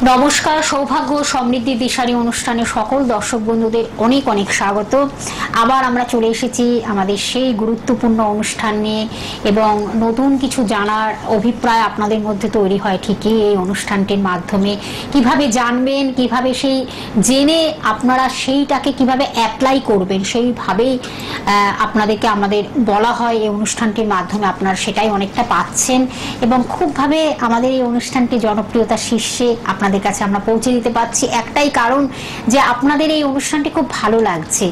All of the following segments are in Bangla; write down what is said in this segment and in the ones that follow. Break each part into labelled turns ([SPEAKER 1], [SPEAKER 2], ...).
[SPEAKER 1] নমস্কার, সৌভাগ্য সমৃদ্ধি দিশারি অনুষ্ঠানে সকল দর্শক বন্ধুদের অনেক অনেক স্বাগত। আবার আমরা চলে এসেছি আমাদের সেই গুরুত্বপূর্ণ অনুষ্ঠান নিয়ে, এবং নতুন কিছু জানার অভিপ্রায় আপনাদের মধ্যে তৈরি হয় ঠিকই এই অনুষ্ঠানটির মাধ্যমে। কিভাবে জানবেন, কিভাবে সেই জেনে আপনারা সেইটাকে কিভাবে অ্যাপ্লাই করবেন, সেইভাবেই আপনাদেরকে আমাদের বলা হয় এই অনুষ্ঠানটির মাধ্যমে। আপনারা সেটাই অনেকটা পাচ্ছেন, এবং খুবভাবে আমাদের এই অনুষ্ঠানটি জনপ্রিয়তা শীর্ষে আপনাদের কাছে আমরা পৌঁছে দিতে পারছি। একটাই কারণ যে আপনাদের এই অনুষ্ঠানটি খুব ভালো লাগছে,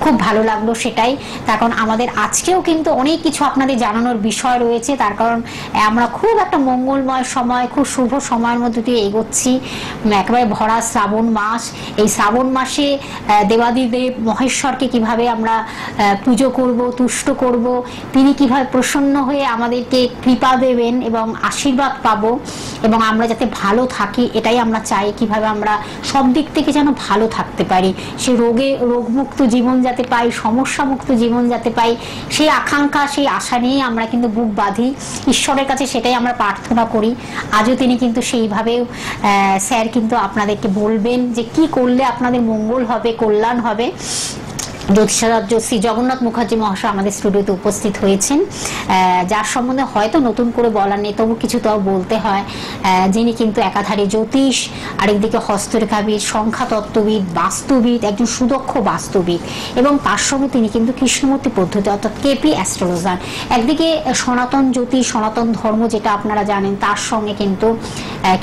[SPEAKER 1] খুব ভালো লাগলো সেটাই। তার কারণ আমাদের আজকেও কিন্তু অনেক কিছু আপনাদের জানানোর বিষয় রয়েছে। তার কারণ আমরা খুব একটা মঙ্গলময় সময়, খুব শুভ সময়ের মধ্যে দিয়ে এগোচ্ছি। একেবারে ভরা শ্রাবণ মাস। এই শ্রাবণ মাসে দেবাদিদেব মহেশ্বরকে কিভাবে আমরা পুজো করব, তুষ্ট করব, তিনি কিভাবে প্রসন্ন হয়ে আমাদেরকে কৃপা দেবেন এবং আশীর্বাদ পাবো, এবং আমরা যাতে ভালো থাকি এটাই আমরা চাই। কিভাবে আমরা সব দিক থেকে যেন ভালো থাকতে পারি, সে রোগমুক্ত জীবন যাতে পাই, সমস্যা মুক্ত জীবন যাতে পাই, সেই আকাঙ্ক্ষা, সেই আশা নিয়ে আমরা কিন্তু বুক বাঁধি। ঈশ্বরের কাছে সেটাই আমরা প্রার্থনা করি। আজও তিনি কিন্তু সেইভাবে স্যার কিন্তু আপনাদেরকে বলবেন যে কি করলে আপনাদের মঙ্গল হবে, কল্যাণ হবে। জ্যোতিষাচার্য শ্রী জগন্নাথ মুখার্জি মহাশয় আমাদের স্টুডিওতে উপস্থিত হয়েছেন, যার সম্বন্ধে হয়তো নতুন করে বলার নেই, তবু কিছু তাও বলতে হয়। যিনি কিন্তু একাধারে জ্যোতিষ, আরেকদিকে হস্তরেখাবিদ, সংখ্যাতত্ত্ববিদ, বাস্তুবিদ, একজন সুদক্ষ বাস্তুবিদ, এবং তার সঙ্গে তিনি কিন্তু কৃষ্ণমূর্তি পদ্ধতি অর্থাৎ কেপি অ্যাস্ট্রোলজার। একদিকে সনাতন জ্যোতিষ, সনাতন ধর্ম যেটা আপনারা জানেন, তার সঙ্গে কিন্তু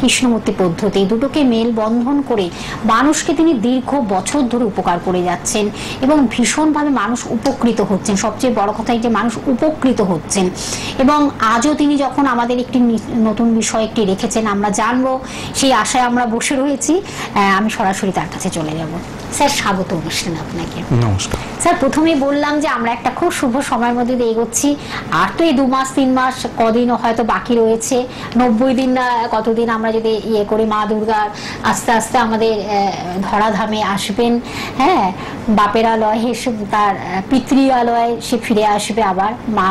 [SPEAKER 1] কৃষ্ণমূর্তি পদ্ধতি, দুটোকে মেল বন্ধন করে মানুষকে তিনি দীর্ঘ বছর ধরে উপকার করে যাচ্ছেন, এবং ভীষণভাবে মানুষ উপকৃত হচ্ছেন। সবচেয়ে বড় কথা এই যে মানুষ উপকৃত হচ্ছেন। এবং আজও তিনি যখন আমাদের একটি নতুন বিষয় একটি রেখেছেন, আমরা জানবো, সেই আশায় আমরা বসে রয়েছি। আমি সরাসরি তার কাছে চলে যাব। স্যার, স্বাগত অনুষ্ঠানে আপনাকে।
[SPEAKER 2] নমস্কার
[SPEAKER 1] স্যার, প্রথমেই বললাম যে আমরা একটা খুব শুভ সময়ের মধ্যে দিয়ে এগোচ্ছি। আর তো এই 2 মাস 3 মাস কদিন হয়তো বাকি রয়েছে, 90 দিন না কতদিন আমরা যদি ইয়ে করি, মা দুর্গা আস্তে আস্তে আমাদের ধরাধামে আসবেন। হ্যাঁ, বাপের আলয় এসে তার পিতৃ আলয় সে ফিরে আসবে আবার মা।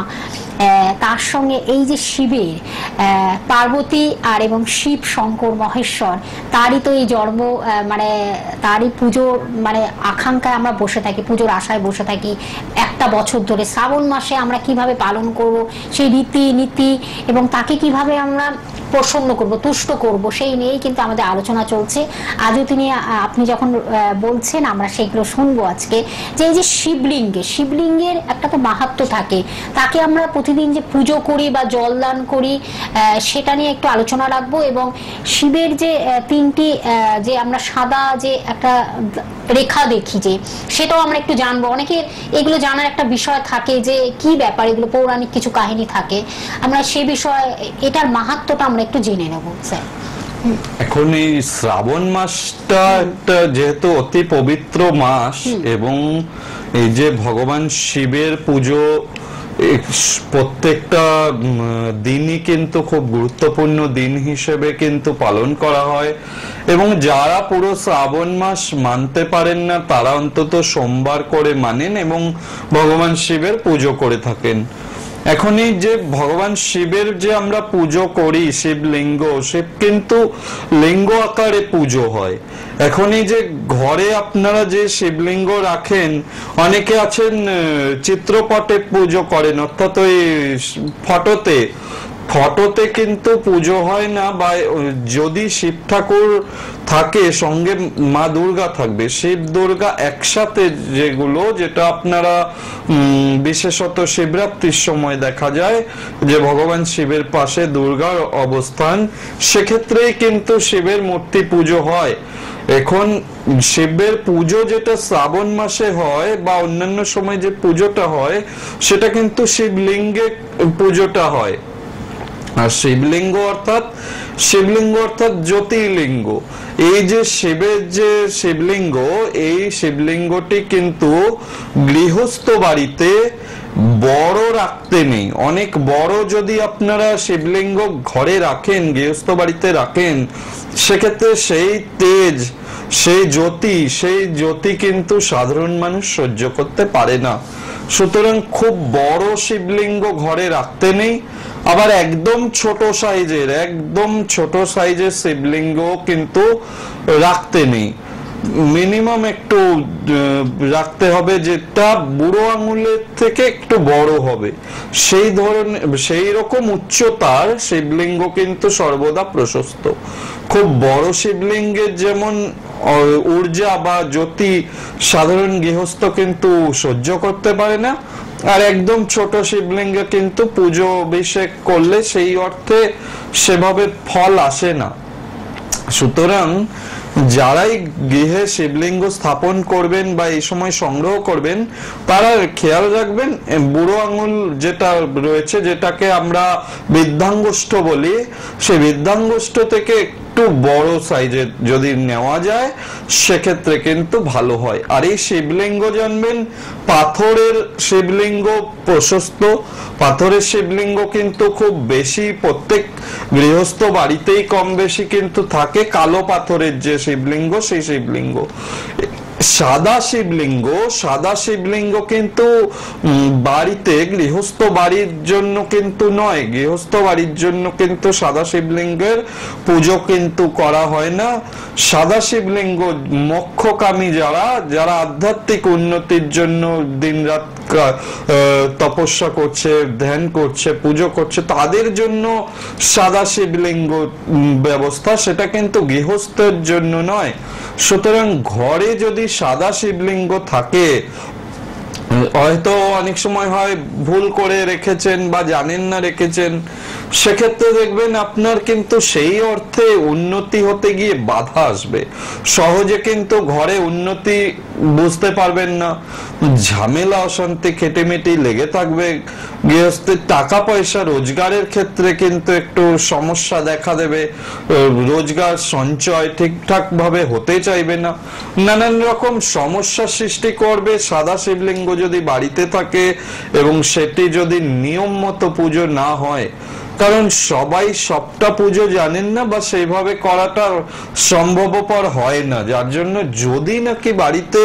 [SPEAKER 1] তার সঙ্গে এই যে শিবের পার্বতী আর এবং শিব শঙ্কর মহেশ্বর, তারই তো এই জন্ম, মানে তারই পুজো, মানে আকাঙ্ক্ষায় আমরা বসে থাকি, পুজোর আশায় বসে থাকি একটা বছর ধরে। শ্রাবণ মাসে আমরা কিভাবে পালন করব সেই রীতি নীতি, এবং তাকে কিভাবে আমরা প্রসন্ন করব, তুষ্ট করব, সেই নিয়েই কিন্তু আমাদের আলোচনা চলছে। আজও আপনি যখন বলছেন আমরা সেইগুলো শুনবো আজকে। যে এই যে শিবলিঙ্গের একটা তো মাহাত্ম্য থাকে, তাকে আমরা প্রতিদিন যে পুজো করি বা জলদান করি, সেটা নিয়ে একটু আলোচনা রাখবো। এবং শিবের যে 3টি যে আমরা সাদা যে একটা রেখা দেখি, যে সেটাও আমরা একটু জানবো। অনেকের এগুলো জানার একটা বিষয় থাকে যে কি ব্যাপার, এগুলো পৌরাণিক কিছু কাহিনী থাকে, আমরা সে বিষয়ে এটার মাহাত্ম্যটা আমরা একটু জেনে নেব স্যার।
[SPEAKER 2] এখন এই শ্রাবণ মাসটা একটা যেহেতু অতি পবিত্র মাস, এবং এই যে ভগবান শিবের পুজো প্রত্যেকটা দিনই কিন্তু খুব গুরুত্বপূর্ণ দিন হিসেবে কিন্তু পালন করা হয়। এবং যারা পুরো শ্রাবণ মাস মানতে পারেন না, তারা অন্তত সোমবার করে মানেন এবং ভগবান শিবের পুজো করে থাকেন। এখন এই যে ভগবান শিবের যে আমরা পুজো করি, শিবলিঙ্গ, শিব কিন্তু লিঙ্গ আকারে পুজো হয়। এখন এই যে ঘরে আপনারা যে শিবলিঙ্গ রাখেন, অনেকে আছেন চিত্রপটে পুজো করেন, অর্থাৎ ওই ফটোতে কিন্তু পুজো হয় না। বা যদি শিব ঠাকুর থাকে, সঙ্গে মা দুর্গা থাকবে, শিব দুর্গা একসাথে, যেটা আপনারা বিশেষত শিবরাত্রির সময় দেখা যায় যে ভগবান শিবের পাশে দুর্গার অবস্থান, সেক্ষেত্রেই কিন্তু শিবের মূর্তি পুজো হয়। এখন শিবের পুজো যেটা শ্রাবণ মাসে হয় বা অন্যান্য সময় যে পুজোটা হয়, সেটা কিন্তু শিবলিঙ্গে পুজোটা হয়। আর শিবলিঙ্গ অর্থাৎ জ্যোতির্লিঙ্গ। এই যে শিবের যে শিবলিঙ্গ, এই শিবলিঙ্গটি কিন্তু গৃহস্থ বাড়িতে বড় রাখতে নেই। অনেক বড় যদি আপনারা শিবলিঙ্গ ঘরে রাখেন, গৃহস্থ বাড়িতে রাখেন, সেক্ষেত্রে সেই তেজ, সেই জ্যোতি কিন্তু সাধারণ মানুষ সহ্য করতে পারে না। সুতরাং খুব বড় শিবলিঙ্গ ঘরে রাখতে নেই। আবার একদম ছোট সাইজের শিবলিঙ্গ কিন্তু রাখতে নেই। মিনিমাম একটু রাখতে হবে যেটা বুড়ো আঙুলের থেকে একটু বড় হবে, সেই রকম উচ্চতার শিবলিঙ্গ কিন্তু সর্বদা প্রশস্ত। খুব বড় শিবলিঙ্গের যেমন ঊর্জা বা জ্যোতি সাধারণ গৃহস্থ কিন্তু সহ্য করতে পারে না, আর একদম ছোট শিবলিঙ্গে কিন্তু পুজো অভিষেক করলে সেই অর্থে সেভাবে ফল আসে না। সুতরাং যারাই গৃহে শিবলিঙ্গ স্থাপন করবেন বা এই সময় সংগ্রহ করবেন, তারা খেয়াল রাখবেন বুড়ো আঙুল যেটা রয়েছে, যেটাকে আমরা বৃদ্ধাঙ্গুষ্ঠ বলি, সেই বৃদ্ধাঙ্গুষ্ঠ থেকে একটু বড় সাইজের যদি নেওয়া যায় সেক্ষেত্রে কিন্তু ভালো হয়। আর এই শিবলিঙ্গ জানবেন, পাথরের শিবলিঙ্গ প্রশস্ত, পাথরের শিবলিঙ্গ কিন্তু খুব বেশি প্রত্যেক গৃহস্থ বাড়িতেই কম বেশি কিন্তু থাকে। কালো পাথরের যে শিবলিঙ্গ, সেই শিবলিঙ্গ। সাদা শিবলিঙ্গ কিন্তু বাড়িতে, গৃহস্থ বাড়ির জন্য কিন্তু নয়, গৃহস্থ বাড়ির জন্য কিন্তু সাদা শিবলিঙ্গের পুজো কিন্তু করা হয় না। সাদা শিবলিঙ্গ মোক্ষকামী যারা আধ্যাত্মিক উন্নতির জন্য দিনরাত তপস্যা করছে, ধ্যান করছে, পুজো করছে, তাদের জন্য সাদা শিবলিঙ্গ ব্যবস্থা, সেটা কিন্তু গৃহস্থের জন্য নয়। সুতরাং ঘরে যদি সাদা শিবলিঙ্গ থাকে, হয়তো অনেক সময় হয় ভুল করে রেখেছেন বা জানেন না রেখেছেন, সেক্ষেত্রে দেখবেন আপনার কিন্তু সেই অর্থে উন্নতি হতে গিয়ে বাধা আসবে। সহজে কিন্তু ঘরে উন্নতি বুঝতে পারবেন না, ঝামেলা অশান্তি খেটেমেটি লেগে থাকবে। গৃহস্থের টাকা পয়সা রোজগারের ক্ষেত্রে কিন্তু একটু সমস্যা দেখা দেবে, রোজগার সঞ্চয় ঠিকঠাক ভাবে হতে চাইবে না, নানান রকম সমস্যার সৃষ্টি করবে সাদা শিবলিঙ্গ যদি বাড়িতে থাকে এবং সেটি যদি নিয়ম মতো পুজো না হয়। কারণ সবাই সবটা পুজো জানেন না বা সেইভাবে করাটা সম্ভবপর হয় না, যার জন্য যদি নাকি বাড়িতে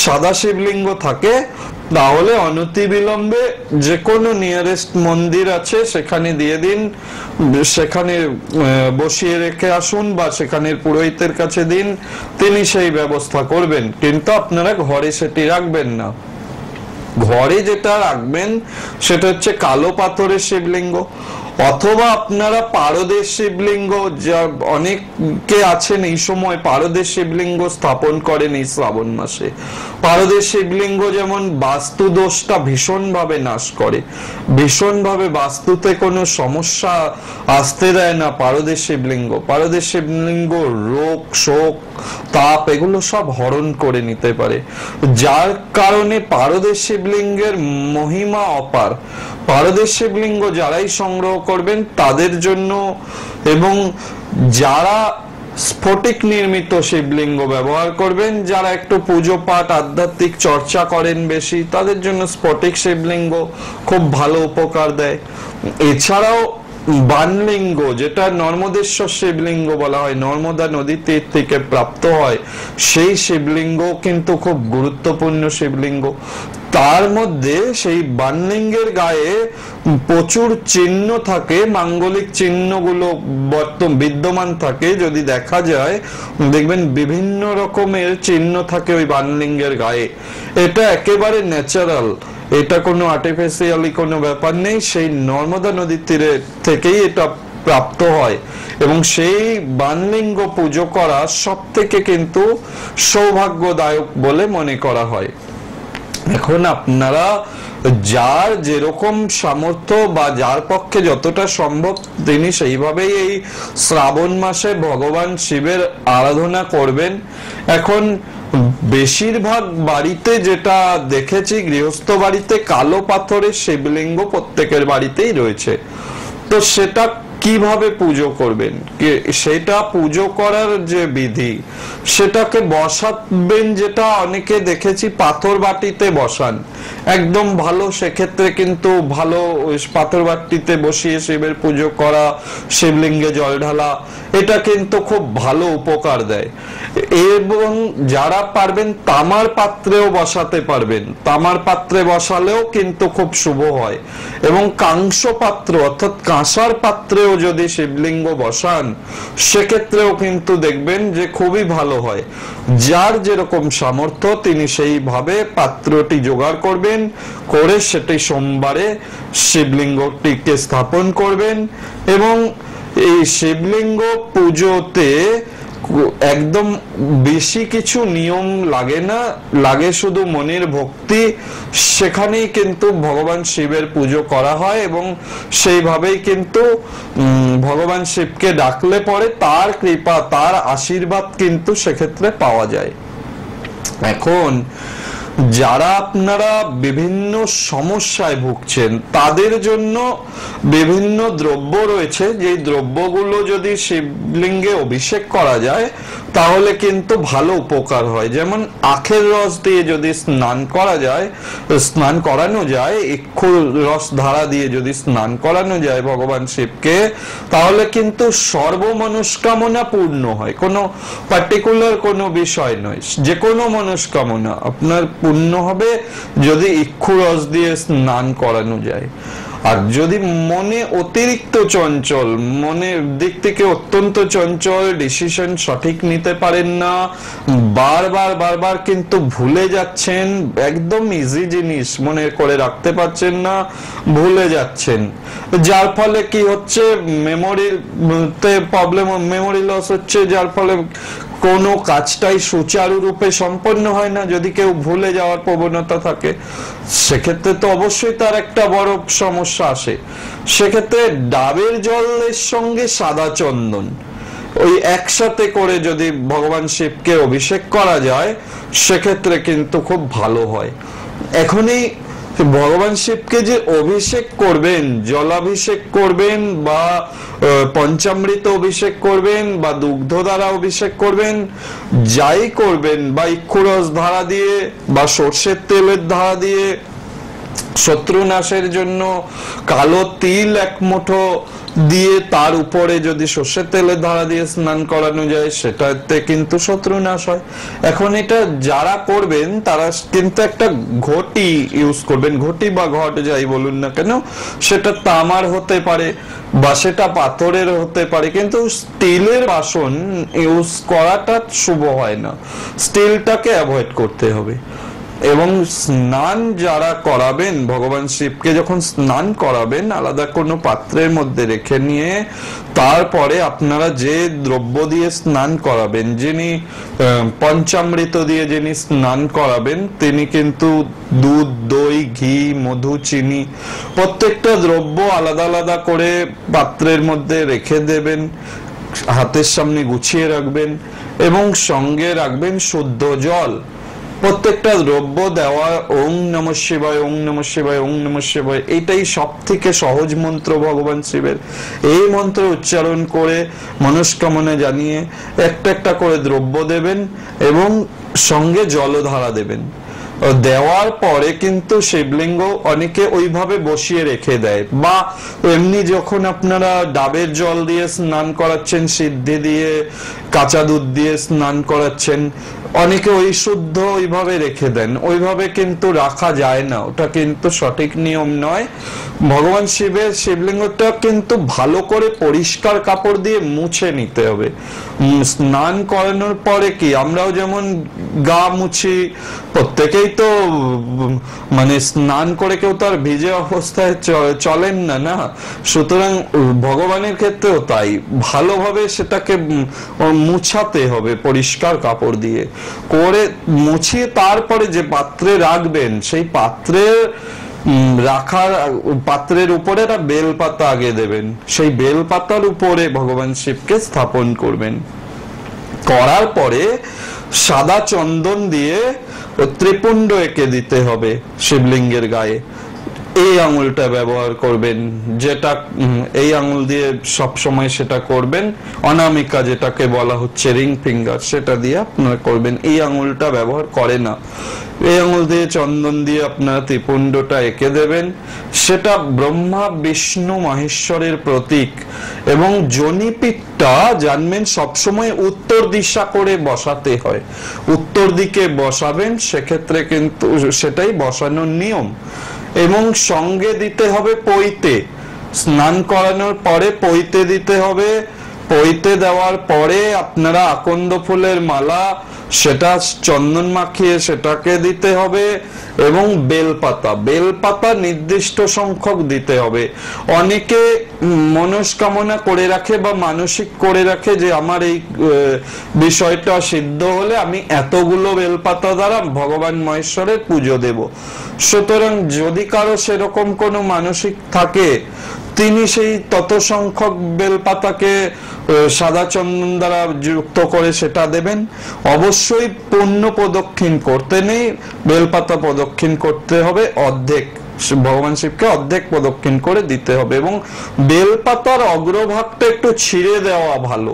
[SPEAKER 2] সাদা শিবলিঙ্গ থাকে, তাহলে অনতিবিলম্বে যে কোনো নিয়ারেস্ট মন্দির আছে সেখানে দিয়ে দিন, সেখানে বসিয়ে রেখে আসুন বা সেখানের পুরোহিতের কাছে দিন, তিনি সেই ব্যবস্থা করবেন। কিন্তু আপনারা ঘরে সেটি রাখবেন না। ঘরে যেটা রাখবেন সেটা হচ্ছে কালো পাথরের শিবলিঙ্গ, অথবা আপনারা পারদের শিবলিঙ্গ, যা অনেকে আছেন এই সময় পারদের শিবলিঙ্গ স্থাপন করেন এই শ্রাবণ মাসে। পারদের শিবলিঙ্গ যেমন বাস্তু দোষটা ভীষণভাবে নাশ করে, ভীষণভাবে বাস্তুতে কোনো সমস্যা আসতে দেয় না পারদের শিবলিঙ্গ। পারদের শিবলিঙ্গ রোগ, শোক, তাপ এগুলো সব হরণ করে নিতে পারে, যার কারণে পারদের শিবলিঙ্গের মহিমা অপার। পারদের শিবলিঙ্গ যারাই সংগ্রহ করবেন তাদের জন্য, এবং যারা স্ফটিক নির্মিত শিবলিঙ্গ ব্যবহার করবেন, যারা একটু পুজো পাঠ আধ্যাত্মিক চর্চা করেন বেশি, তাদের জন্য স্ফটিক শিবলিঙ্গ খুব ভালো উপকার দেয়। এছাড়াও বানলিঙ্গ, যেটা নর্মদেশ্বর শিবলিঙ্গ বলা হয়, নর্মদা নদী তীর থেকে প্রাপ্ত হয়, সেই শিবলিঙ্গ কিন্তু খুব গুরুত্বপূর্ণ শিবলিঙ্গ। তার মধ্যে সেই বানলিঙ্গের গায়ে প্রচুর চিহ্ন থাকে, মাঙ্গলিক চিহ্নগুলো বিদ্যমান থাকে। যদি দেখা যায় দেখবেন বিভিন্ন রকমের চিহ্ন থাকে ওই বানলিঙ্গের গায়ে। এটা একেবারে ন্যাচারাল, এটা কোনো আর্টিফিশিয়ালি কোনো ব্যাপার নেই, সেই নর্মদা নদীর তীরে থেকেই এটা প্রাপ্ত হয়। এবং সেই বানলিঙ্গ পুজো করা সব থেকে কিন্তু সৌভাগ্যদায়ক বলে মনে করা হয়। এখন আপনারা যার যেরকম সামর্থ্য বা যার পক্ষে যতটা সম্ভব তিনি সেইভাবেই এই শ্রাবণ মাসে ভগবান শিবের আরাধনা করবেন। এখন বেশিরভাগ বাড়িতে যেটা দেখেছি, গৃহস্থ বাড়িতে কালো পাথরের শিবলিঙ্গ প্রত্যেকের বাড়িতেই রয়েছে। তো সেটা কিভাবে পুজো করবেন, সেটা পুজো করার যে বিধি, সেটাকে বসাবেন, যেটা অনেকে দেখেছি পাথর বাটিতে বসান। একদম ভালো। সেক্ষেত্রে কিন্তু ভালো পাথর বাটিতে বসিয়ে শিবের পুজো করা, শিবলিঙ্গে জল ঢালা, এটা কিন্তু খুব ভালো উপকার দেয়। এবং যারা পারবেন তামার পাত্রেও বসাতে পারবেন, তামার পাত্রে বসালেও কিন্তু খুব শুভ হয়। এবং কাংস পাত্র অর্থাৎ কাঁসার পাত্রেও যদি শিবলিঙ্গ বসান সেক্ষেত্রেও কিন্তু দেখবেন যে খুবই ভালো হয়। যার যেরকম সামর্থ্য তিনি সেইভাবে পাত্রটি জোগাড় করবেন, করে সেটি সোমবারে শিবলিঙ্গটিকে স্থাপন করবেন। এবং এই শিবলিঙ্গ পুজোতে একদম বেশি কিছু নিয়ম লাগে না, লাগে শুধু মনের ভক্তি। সেখানেই কিন্তু ভগবান শিবের পুজো করা হয় এবং সেইভাবেই কিন্তু ভগবান শিবকে ডাকলে পরে তার কৃপা, তার আশীর্বাদ কিন্তু সেক্ষেত্রে পাওয়া যায়। এখন যারা আপনারা বিভিন্ন সমস্যায় ভুগছেন তাদের জন্য বিভিন্ন দ্রব্য রয়েছে, যে দ্রব্যগুলো যদি শিবলিঙ্গে অভিষেক করা যায় তাহলে কিন্তু ভালো উপকার হয়। যেমন আখের রস দিয়ে যদি স্নান করা যায়, স্নান করানো যায়, ইক্ষু রস ধারা দিয়ে যদি স্নান করানো যায় ভগবান শিবকে, তাহলে কিন্তু সর্বমনস্কামনা পূর্ণ হয়। কোনো পার্টিকুলার কোনো বিষয় নয়, যে কোনো মনস্কামনা আপনার পূর্ণ হবে যদি ইক্ষু রস দিয়ে স্নান করানো যায়। আর যদি মনে অতিরিক্ত চঞ্চল, মনের দিক থেকে অত্যন্ত চঞ্চল, ডিসিশন সঠিক নিতে পারেন না, বারবার কিন্তু ভুলে যাচ্ছেন, একদম ইজি জিনিস মনে করে রাখতে পারছেন না, ভুলে যাচ্ছেন, যার ফলে কি হচ্ছে মেমোরিতে প্রবলেম, মেমোরি লস হচ্ছে, যার ফলে কোনো কাজটাই সুচারুরূপে সম্পন্ন হয় না। যদি কেউ ভুলে যাওয়ার প্রবণতা থাকে সেক্ষেত্রে তো অবশ্যই তার একটা বড় সমস্যা আসে। সেক্ষেত্রে ডাবের জলের সঙ্গে সাদা চন্দন ওই একসাথে করে যদি ভগবান শিবকে অভিষেক করা যায় সেক্ষেত্রে কিন্তু খুব ভালো হয়। এখনই ভগবান শিবকে যে অভিষেক করবেন, জলাভিষেক করবেন বা পঞ্চামৃত অভিষেক করবেন বা দুগ্ধ দ্বারা অভিষেক করবেন, যাই করবেন, বা ইক্ষুরস ধারা দিয়ে বা সর্ষের তেলের ধারা দিয়ে, শত্রু নাশের জন্য কালো তিল এক মুঠো দিয়ে তার উপরে যদি সর্ষের তেলের ধারা দিয়ে স্নান করানো যায় সেটাতে কিন্তু শত্রু নাশ হয়। এখন এটা যারা করবেন তারা কিন্তু একটা ঘটি ইউজ করবেন, ঘটি বা ঘট যাই বলুন না কেন, সেটা তামার হতে পারে বা সেটা পাথরের হতে পারে, কিন্তু স্টিলের বাসন ইউজ করাটা শুভ হয় না, স্টিলটাকে অ্যাভয়েড করতে হবে। এবং স্নান যারা করাবেন ভগবান শিবকে, যখন স্নান করাবেন আলাদা কোনো পাত্রের মধ্যে রেখে নিয়ে তারপরে আপনারা যে দ্রব্য দিয়ে স্নান করাবেন, যিনি পঞ্চামৃত দিয়ে যিনি স্নান করাবেন তিনি কিন্তু দুধ, দই, ঘি, মধু, চিনি প্রত্যেকটা দ্রব্য আলাদা আলাদা করে পাত্রের মধ্যে রেখে দেবেন, হাতের সামনে গুছিয়ে রাখবেন এবং সঙ্গে রাখবেন শুদ্ধ জল। প্রত্যেকটা দ্রব্য দেওয়া ওং নমঃ শিবায়, ওং নমঃ শিবায়, ওং নমঃ শিবায়, এইটাই সব থেকে সহজ মন্ত্র ভগবান শিবের। এই মন্ত্র উচ্চারণ করে মনস্কামনা জানিয়ে একটা একটা করে দ্রব্য দেবেন এবং সঙ্গে জলধারা দেবেন। দেওয়ার পরে কিন্তু শিবলিঙ্গ অনেকে ওইভাবে বসিয়ে রেখে দেয়, বা এমনি যখন আপনারা ডাবের জল দিয়ে স্নান করাচ্ছেন, সিদ্ধি দিয়ে, কাঁচা দুধ দিয়ে স্নান করাচ্ছেন, অনেকে ওই শুদ্ধ ওইভাবে রেখে দেন। ওইভাবে কিন্তু রাখা যায় না, ওটা কিন্তু সঠিক নিয়ম নয়। ভগবান শিবের শিবলিঙ্গটা কিন্তু ভালো করে পরিষ্কার কাপড় দিয়ে মুছে নিতে হবে। স্নান করানোর পরে কি আমরাও যেমন গা মুছি, প্রত্যেকেই তো মানে স্নান করে কেউ তো আর ভিজে অবস্থায় চলেন না, না? সুতরাং ভগবানের ক্ষেত্রেও তাই, ভালোভাবে সেটাকে মুছাতে হবে পরিষ্কার কাপড় দিয়ে করে, মুছিয়ে তারপরে যে পাত্রে রাখবেন সেই পাত্রে রাখার পাত্রের উপরে একটা বেলপাতা আগে দেবেন, সেই বেলপাতার উপরে ভগবান শিবকে স্থাপন করবেন। করার পরে সাদা চন্দন দিয়ে ত্রিপুণ্ড এঁকে দিতে হবে শিবলিঙ্গের গায়ে। এই আঙুলটা ব্যবহার করবেন, যেটা এই আঙুল দিয়ে সব সময় সেটা করবেন। অনামিকা যেটাকে বলা হচ্ছে রিং ফিঙ্গার, সেটা দিয়ে আপনারা করবেন। এই আঙুলটা ব্যবহার করে না। এই আঙুল দিয়ে চন্দন দিয়ে আপনারা ত্রিপুণ্ডটা এঁকে দেবেন। সেটা ব্রহ্মা বিষ্ণু মহেশ্বরের প্রতীক। এবং জনিপিঠটা জানবেন সবসময় উত্তর দিশা করে বসাতে হয়। উত্তর দিকে বসাবেন, সেক্ষেত্রে কিন্তু সেটাই বসানোর নিয়ম। এবং সঙ্গে দিতে হবে পৈতে। স্নান করানোর পরে পৈতে দিতে হবে। পৈতে দেওয়ার পরে আপনারা আকন্দ ফুলের মালা, সেটা চন্দন মাখিয়ে সেটাকে দিতে হবে। এবং বেলপাতা নির্দিষ্ট সংখ্যক দিতে হবে। অনেকে মনস্কামনা করে রাখে বা মানসিক করে রাখে যে আমার এই বিষয়টা সিদ্ধ হলে আমি এতগুলো বেলপাতা দ্বারা ভগবান মহেশ্বরের পুজো দেব। সুতরাং যদি কারো সেরকম কোনো মানসিক থাকে, তিনি সেই তত সংখ্যক বেলপাতাকে সাদা চন্দন দ্বারা যুক্ত করে সেটা দেবেন। অবশ্যই পুণ্য প্রদক্ষিণ করতে নেই, বেলপাতা প্রদক্ষিণ করতে হবে অর্ধেক। ভগবান শিবকে অর্ধেক প্রদক্ষিণ করে দিতে হবে। এবং বেলপাতার অগ্রভাগটা একটু ছিঁড়ে দেওয়া ভালো।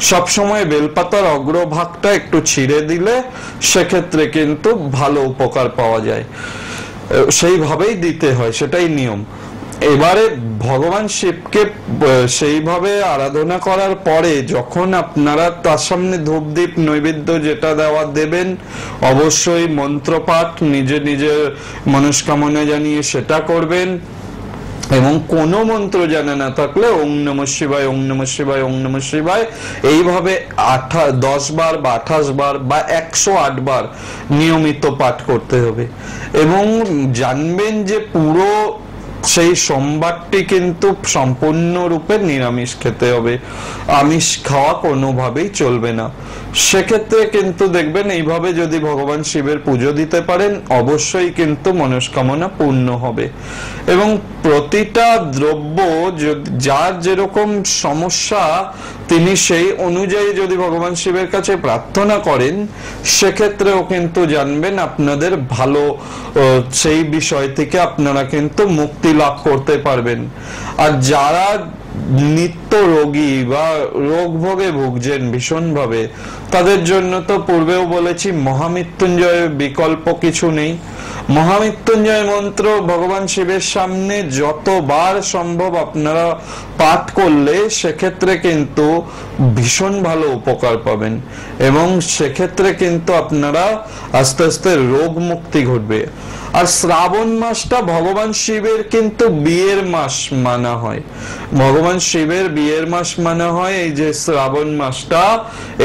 [SPEAKER 2] সবসময় বেলপাতার অগ্রভাগটা একটু ছিঁড়ে দিলে সেক্ষেত্রে কিন্তু ভালো উপকার পাওয়া যায়। সেইভাবেই দিতে হয়, সেটাই নিয়ম। এবারে ভগবান শিবকে সেইভাবে আরাধনা করার পরে যখন আপনারা তার সামনে ধূপদীপ নৈবেদ্য যেটা দেওয়া দেবেন, অবশ্যই মন্ত্রপাঠ নিজে নিজের মনস্কামনা জানিয়ে সেটা করবেন। এবং কোন মন্ত্র জানা না থাকলে ওং নমঃ শিবায়, ওং নমঃ শিবায়, ওং নমঃ শিবায় এইভাবে 10 বার বা 28 বার বা 108 বার নিয়মিত পাঠ করতে হবে। এবং জানবেন যে পুরো সেই সোমবারটি কিন্তু সম্পূর্ণরূপে নিরামিষ খেতে হবে। আমিষ খাওয়া কোনোভাবেই চলবে না। সেক্ষেত্রে কিন্তু দেখবেন এইভাবে যদি ভগবান শিবের পুজো দিতে পারেন, অবশ্যই কিন্তু মনস্কামনা পূর্ণ হবে। এবং প্রতিটা দ্রব্য যার যেরকম সমস্যা তিনি সেই অনুযায়ী যদি ভগবান শিবের কাছে প্রার্থনা করেন, সেক্ষেত্রেও কিন্তু জানবেন আপনাদের ভালো সেই বিষয় থেকে আপনারা কিন্তু মুক্তি লাভ করতে পারবেন। আর যারা নিত্য রোগী বা রোগ ভোগে ভুগছেন ভীষণভাবে, তাদের জন্য তো পূর্বেও বলেছি মহামৃত্যুঞ্জয়ের বিকল্প কিছু নেই। মহামৃত্যুঞ্জয় মন্ত্র ভগবান শিবের সামনে যতবার সম্ভব আপনারা পাঠ করলে সেক্ষেত্রে কিন্তু ভীষণ ভালো উপকার পাবেন। এবং সেক্ষেত্রে কিন্তু আপনারা আস্তে আস্তে রোগ মুক্তি ঘটবে। আর শ্রাবণ মাসটা ভগবান শিবের কিন্তু বিয়ের মাস মানা হয়। ভগবান শিবের বিয়ের মাস মানা হয়। এই যে শ্রাবণ মাসটা,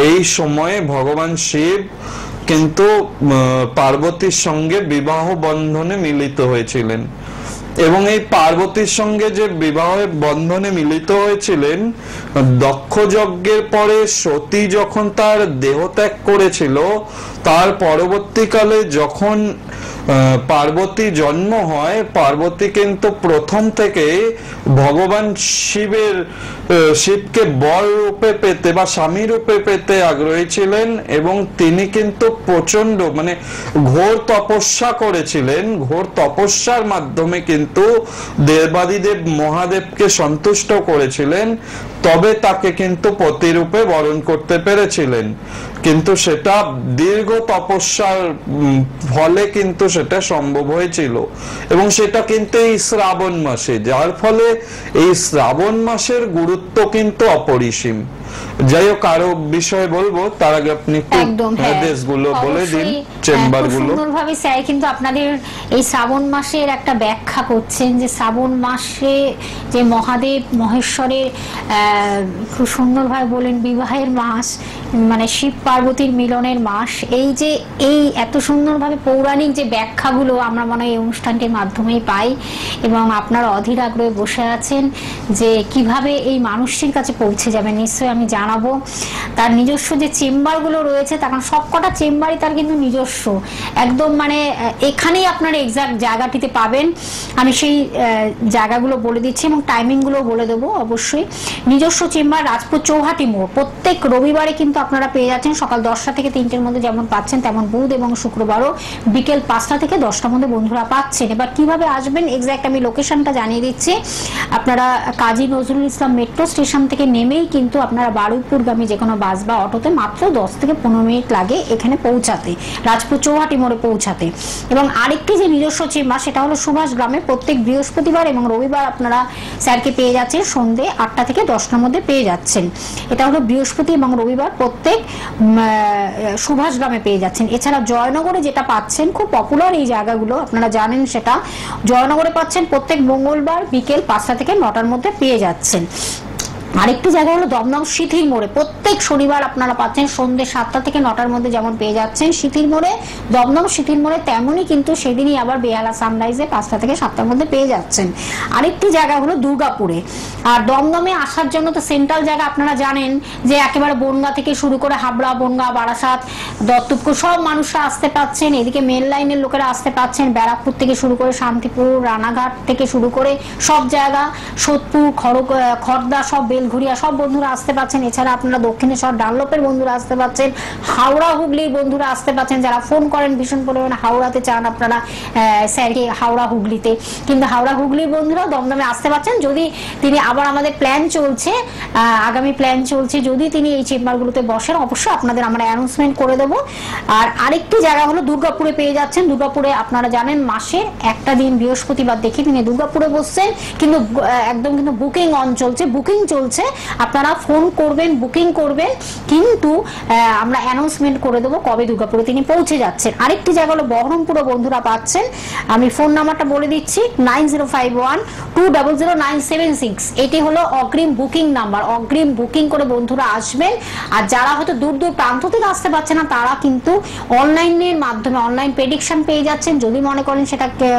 [SPEAKER 2] এই সময়ে ভগবান শিব কিন্তু পার্বতীর সঙ্গে বিবাহ বন্ধনে মিলিত হয়েছিলেন। এবং এই পার্বতীর সঙ্গে যে বিবাহ বন্ধনে মিলিত হয়েছিলেন, দক্ষ যজ্ঞের পরে সতী যখন তার দেহত্যাগ করেছিল, তার পরবর্তীকালে যখন পার্বতী জন্ম হয়, পার্বতী কিন্তু প্রথম থেকে ভগবান শিবকে বর রূপে পেতে বা স্বামী রূপে পেতে আগ্রহী ছিলেন। এবং তিনি কিন্তু প্রচন্ড ঘোর তপস্যা করেছিলেন। ঘোর তপস্যার মাধ্যমে কিন্তু দেবাদিদেব মহাদেবকে সন্তুষ্ট করেছিলেন, তবে তাকে কিন্তু পতিরূপে বরণ করতে পেরেছিলেন। কিন্তু সেটা দীর্ঘ তপস্যার ফলে কিন্তু সেটা সম্ভব হয়েছিল। এবং সেটা কিন্তু এই শ্রাবণ মাসে, যার ফলে এই শ্রাবণ মাসের গুরুত্ব কিন্তু অপরিসীম। যাই হোক, আরো বিষয় বলবো, তার আগে আপনি দেশগুলো বলে দিন, চেম্বার গুলো।
[SPEAKER 1] সুন্দরভাবে স্যার কিন্তু আপনাদের এই শ্রাবণ মাসের একটা ব্যাখ্যা করছেন, যে শ্রাবণ মাসে যে মহাদেব মহেশ্বরের খুব সুন্দরভাবে বলেন বিবাহের মাস, শিব পার্বতীর মিলনের মাস। এই এত সুন্দরভাবে পৌরাণিক যে ব্যাখ্যাগুলো আমরা মনে হয় এই অনুষ্ঠানটির মাধ্যমেই পাই। এবং আপনারা অধীর আগ্রহে বসে আছেন যে কিভাবে এই মানুষটির কাছে পৌঁছে যাবেন। নিশ্চয়ই আমি আমি জানাবো। তার নিজস্ব যে চেম্বারগুলো রয়েছে, তখন সবকটা চেম্বারই তার কিন্তু নিজস্ব, একদম মানে এখানেই আপনারা এক্সাক্ট জায়গাটিতে পাবেন। আমি সেই জায়গাগুলো বলে দিচ্ছি এবং টাইমিংগুলো বলে দেবো অবশ্যই। নিজস্ব চেম্বার রাজপুর চৌহাটি মোড়, প্রত্যেক রবিবারে কিন্তু আপনারা পেয়ে যাচ্ছেন সকাল 10টা থেকে 3টের মধ্যে যেমন পাচ্ছেন, তেমন বুধ এবং শুক্রবারও বিকেল 5টা থেকে 10টার মধ্যে বন্ধুরা পাচ্ছেন। এবার কিভাবে আসবেন এক্সাক্ট আমি লোকেশনটা জানিয়ে দিচ্ছি। আপনারা কাজী নজরুল ইসলাম মেট্রো স্টেশন থেকে নেমেই কিন্তু আপনারা বারুইপুরগামী যে কোনো বাস বা অটোতে মাত্র 10 থেকে 15 মিনিট লাগে এখানে পৌঁছাতে, রাজপুর চৌহাটি মোড়ে পৌঁছাতে। এবং আরেকটি যে নিজস্ব চেম্বার সেটা হলো সুভাষ গ্রামে, প্রত্যেক বৃহস্পতিবার এবং রবিবার আপনারা স্যারকে পেয়ে যাচ্ছেন সন্ধ্যে 8টা থেকে 10টার মধ্যে পেয়ে যাচ্ছেন। এটা হলো বৃহস্পতি এবং রবিবার প্রত্যেক সুভাষ গ্রামে পেয়ে যাচ্ছেন। এছাড়া জয়নগরে যেটা পাচ্ছেন, খুব পপুলার এই জায়গাগুলো আপনারা জানেন, সেটা জয়নগরে পাচ্ছেন প্রত্যেক মঙ্গলবার বিকেল 5টা থেকে 9টার মধ্যে পেয়ে যাচ্ছেন। আরেকটি জায়গা হলো দমদম শিথির মোড়ে, প্রত্যেক শনিবার আপনারা পাচ্ছেন সন্ধ্যে 7টা থেকে 9টার মধ্যে যেমন পেয়ে যাচ্ছেন শিথির মোড়ে, দমদম শিথির মোড়ে, তেমনই কিন্তু সেদিনই আবার বেহালা সানরাইজে 5টা থেকে 7টার মধ্যে পেয়ে যাচ্ছেন। আরেকটি জায়গা হলো দুর্গাপুরে। আর দমদমে আসার জন্য তো সেন্ট্রাল জায়গা আপনারা জানেন যে একেবারে বনগা থেকে শুরু করে হাবড়া, বনগা, বারাসাত, দত্তপুর সব মানুষরা আসতে পাচ্ছেন। এদিকে মেন লাইনের লোকেরা আসতে পাচ্ছেন, ব্যারাকপুর থেকে শুরু করে শান্তিপুর, রানাঘাট থেকে শুরু করে সব জায়গা, সোদপুর, খড়দা, সব বেলঘুরিয়া সব বন্ধুরা আসতে পাচ্ছেন। এছাড়া আপনারা দক্ষিণেশ্বর ডানলপের বন্ধুরা আসতে পাচ্ছেন, হাওড়া হুগলির বন্ধুরা আসতে পাচ্ছেন, যারা ফোন করেন ভীষণ পরিমাণে হাওড়াতে চান আপনারা স্যারকে হাওড়া হুগলিতে, কিন্তু হাওড়া হুগলির বন্ধুরা দমদমে আসতে পাচ্ছেন। যদি তিনি আবার আমাদের প্ল্যান চলছে, আগামী প্ল্যান চলছে, যদি তিনি এই চেম্বারগুলোতে বসেন অবশ্যই আপনাদের আমরা অ্যানাউন্সমেন্ট করে দেবো। আর আরেকটি জায়গা হলো দুর্গাপুরে পেয়ে যাচ্ছেন। দুর্গাপুরে আপনারা জানেন মাসের একটা দিন বৃহস্পতিবার দেখে তিনি দুর্গাপুরে বসছেন, কিন্তু একদম কিন্তু বুকিং অন চলছে, বুকিং চলছে। আপনারা ফোন করবেন, বুকিং করবেন, কিন্তু আমরা অ্যানাউন্সমেন্ট করে দেবো কবে দুর্গাপুরে তিনি পৌঁছে যাচ্ছেন। আরেকটি জায়গা হলো বহরমপুরে বন্ধুরা পাচ্ছেন, আমি ফোন নাম্বারটা বলে দিচ্ছি 9051200976। এটি হলো অগ্রিম বুকিং নাম্বার, অগ্রিম বুকিং করে বন্ধুরা আসবেন। আর যারা হয়তো দূর দূর প্রান্ত থেকে আসতে পারছে না তারা কিন্তু অনলাইনের মাধ্যমে অনলাইন প্রেডিকশন পেয়ে যাচ্ছেন। যদি মনে করেন সেটাকে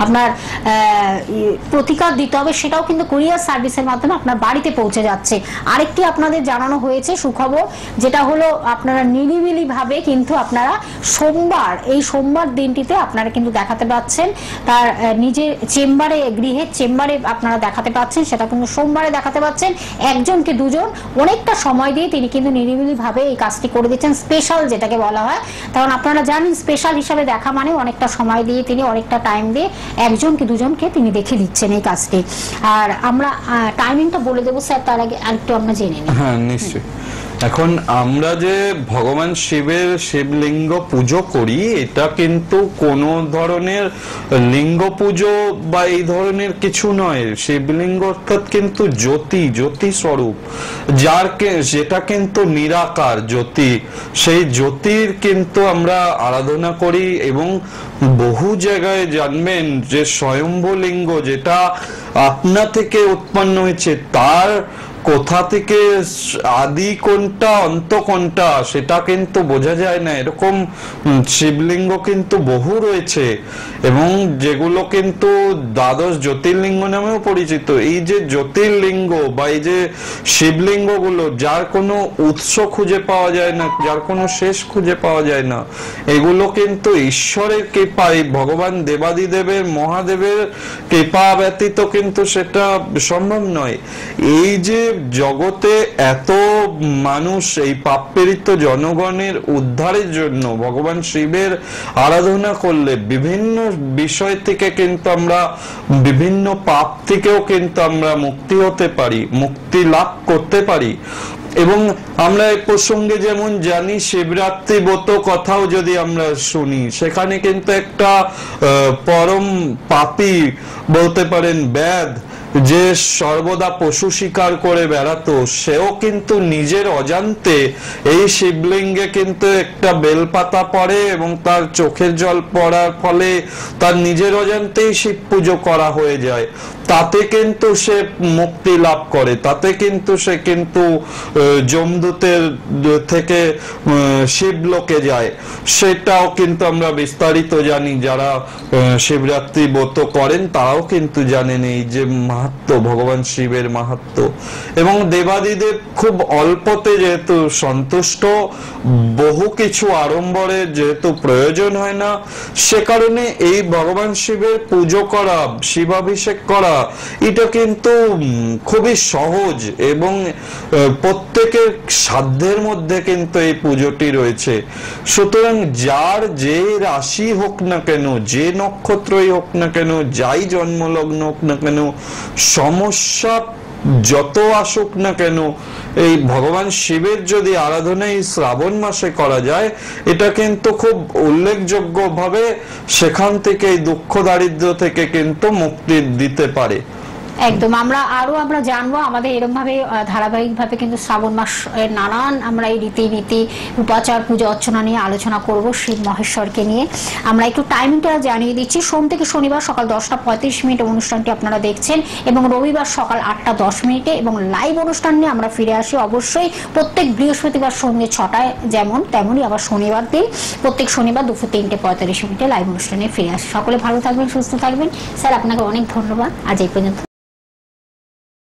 [SPEAKER 1] আপনার প্রতিকার দিতে হবে, সেটাও কিন্তু কুরিয়ার সার্ভিসের মাধ্যমে আপনার বাড়িতে পৌঁছে যাচ্ছে। আরেকটি আপনাদের জানানো হয়েছে সুখবর, যেটা হলো আপনারা নিরিবিলি ভাবে কিন্তু আপনারা সোমবার, এই সোমবার দিনটিতে আপনারা কিন্তু দেখাতে পাচ্ছেন তার নিজের চেম্বারে, গৃহের চেম্বারে আপনারা দেখাতে পাচ্ছেন, সেটা কিন্তু সোমবারে দেখাতে পাচ্ছেন। একজনকে দুজন অনেকটা সময় দিয়ে তিনি কিন্তু নিরিবিলি ভাবে এই কাজটি করে দিচ্ছেন, স্পেশাল যেটাকে বলা হয়। কারণ আপনারা জানেন স্পেশাল হিসাবে দেখা মানে অনেকটা সময় দিয়ে তিনি অনেকটা টাইম দিয়ে একজনকে দুজনকে তিনি দেখে দিচ্ছেন এই কাজটি। আর আমরা টাইমিংটা বলে দেবো স্যার, তার আগে আরেকটু আমরা জেনে নিই।
[SPEAKER 2] হ্যাঁ নিশ্চয়ই। এখন আমরা যে ভগবান শিবের শিবলিঙ্গ পুজো করি, এটা কিন্তু কোনো ধরনের লিঙ্গ পুজো বা এই ধরনের কিছু নয়। শিবলিঙ্গ অর্থাৎ কিন্তু জ্যোতি, জ্যোতি স্বরূপ, যেটা কিন্তু নিরাকার জ্যোতি, সেই জ্যোতির কিন্তু আমরা আরাধনা করি। এবং বহু জায়গায় জানবেন যে স্বয়ম্ভু লিঙ্গ যেটা আপনা থেকে উৎপন্ন হয়েছে, তার কোথা থেকে আদি কোনটা অন্ত কোনটা সেটা কিন্তু বোঝা যায় না। এরকম শিবলিঙ্গ কিন্তু বহু রয়েছে এবং যেগুলো কিন্তু দ্বাদশ জ্যোতির্লিঙ্গ নামেও পরিচিত। এই যে জ্যোতির্লিঙ্গ বা এই যে শিবলিঙ্গগুলো, যার কোনো উৎস খুঁজে পাওয়া যায় না, যার কোনো শেষ খুঁজে পাওয়া যায় না, এগুলো কিন্তু ঈশ্বরের কৃপায়, ভগবান দেবাদিদেবের মহাদেবের কৃপা ব্যতীত কিন্তু সেটা সম্ভব নয়। এই যে জগতে এত মানুষ, এই পাপ পীড়িত জনগণের উদ্ধারের জন্য ভগবান শিবের আরাধনা করলে বিভিন্ন বিষয় থেকে কিন্তু আমরা, বিভিন্ন পাপ থেকেও কিন্তু আমরা মুক্তি হতে পারি, মুক্তি লাভ করতে পারি। এবং আমরা এই প্রসঙ্গে যেমন জানি, শিবরাত্রি ব্রত কথাও যদি আমরা শুনি, সেখানে কিন্তু একটা পরম পাপী বলতে পারেন ব্যাধ, যে সর্বদা পশু শিকার করে বেড়াতো, সেও কিন্তু নিজের অজান্তে এই শিবলিঙ্গে কিন্তু একটা বেলপাতা পড়ে এবং তার চোখের জল পড়ার ফলে তার নিজের অজান্তেই শিব পুজো করা হয়ে যায়। তাতে কিন্তু সে মুক্তি লাভ করে, তাতে কিন্তু সে কিন্তু যমদূতের থেকে শিবলোকে যায়। সেটাও কিন্তু আমরা বিস্তারিত জানি, যারা শিবরাত্রি ব্রত করেন তারাও কিন্তু জানেন এই যে মাহাত্ম্য, ভগবান শিবের মাহাত্ম্য। এবং দেবাদিদেব খুব অল্পতে যেহেতু সন্তুষ্ট, বহু কিছু আড়ম্বরের যেহেতু প্রয়োজন হয় না, সে কারণে এই ভগবান শিবের পুজো করা, শিবাভিষেক করা, এটা কিন্তু খুবই সহজ এবং প্রত্যেকের সাধ্যের মধ্যে কিন্তু এই পুজোটি রয়েছে। সুতরাং যার যে রাশি হোক না কেন, যে নক্ষত্রই হোক না কেন, যাই জন্মলগ্ন হোক না কেন, সমস্যা যত আসুক না কেন, এই ভগবান শিবের যদি আরাধনা এই শ্রাবণ মাসে করা যায়, এটা কিন্তু খুব উল্লেখযোগ্য ভাবে সেখান থেকে এই দুঃখ দারিদ্র থেকে কিন্তু মুক্তি দিতে পারে।
[SPEAKER 1] একদম আমরা জানবো, আমাদের এরকম ভাবে ধারাবাহিক ভাবে কিন্তু শ্রাবণ মাস নানান আমরা এই রীতিনীতি, উপাচার, পূজা অর্চনা নিয়ে আলোচনা করব শিব মহেশ্বরকে নিয়ে। আমরা একটু টাইমিংটা জানিয়ে দিচ্ছি। সোম থেকে শনিবার সকাল 10:35 অনুষ্ঠানটি আপনারা দেখছেন, এবং রবিবার সকাল 8:10 এবং লাইভ অনুষ্ঠান নিয়ে আমরা ফিরে আসি অবশ্যই প্রত্যেক বৃহস্পতিবার সন্ধ্যে 6টায়, যেমন তেমনই আবার শনিবার দিন প্রত্যেক শনিবার দুপুর 3:45 লাইভ অনুষ্ঠানে ফিরে আসি। সকলে ভালো থাকবেন, সুস্থ থাকবেন। স্যার আপনাকে অনেক ধন্যবাদ, আজ এই পর্যন্ত।